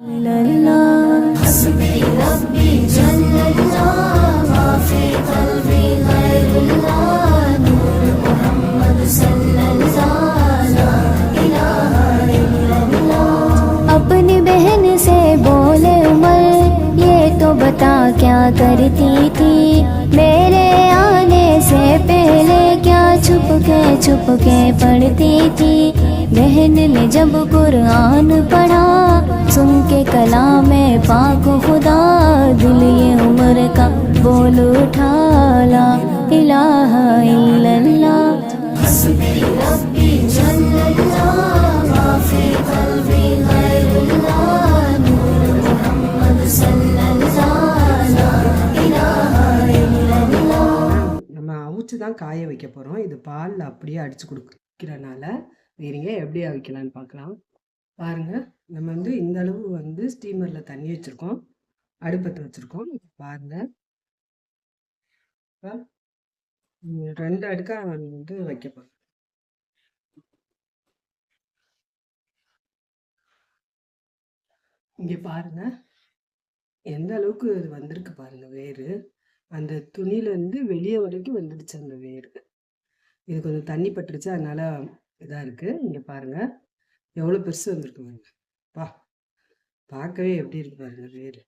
अपनी बहन से बोले उमर, ये तो बता क्या करती थी मेरे आने से पहले, क्या छुप के पढ़ती थी। बहन ने जब कुरान पढ़ा, सुन के कलाम पाक खुदा, दिल ये उमर का बोल उठा, ला इलाहा इल्लल्लाह हस्बी रब्बी जल्लल्लाह माफी कल्बी गैरुल्लाह नूर मुहम्मद सल्लल्लाह ला इलाहा इल्लल्लाह। நம்ம அவிச்சு தான் காய வைக்க போகிறோம். இது பாலில் அப்படியே அடித்து கொடுக்கிறனால வேறங்க எப்படி அவிக்கலான்னு பார்க்கலாம். பாருங்கள், நம்ம இந்த அளவு ஸ்டீமரில் தண்ணி வச்சுருக்கோம், அடுப்பத்தை வச்சுருக்கோம். பாருங்கள், இப்போ 2 அடுக்காக வைக்க போகிறோம். இங்கே பாருங்கள் எந்த அளவுக்கு இது வந்திருக்கு பாருங்கள். வேறு அந்த துணியிலேருந்து வெளியே வரைக்கும் வந்துடுச்சு அந்த வேறு. இது கொஞ்சம் தண்ணி பட்டுருச்சு, அதனால் இதாக இருக்குது. இங்கே பாருங்கள் எவ்வளோ பெருசு வந்திருக்கு பாருங்க. பார்க்கவே எப்படி இருக்கு பாருங்க வேறு.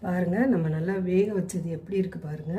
பாருங்க நம்ம நல்லா வேக வச்சது எப்படி இருக்கு பாருங்க.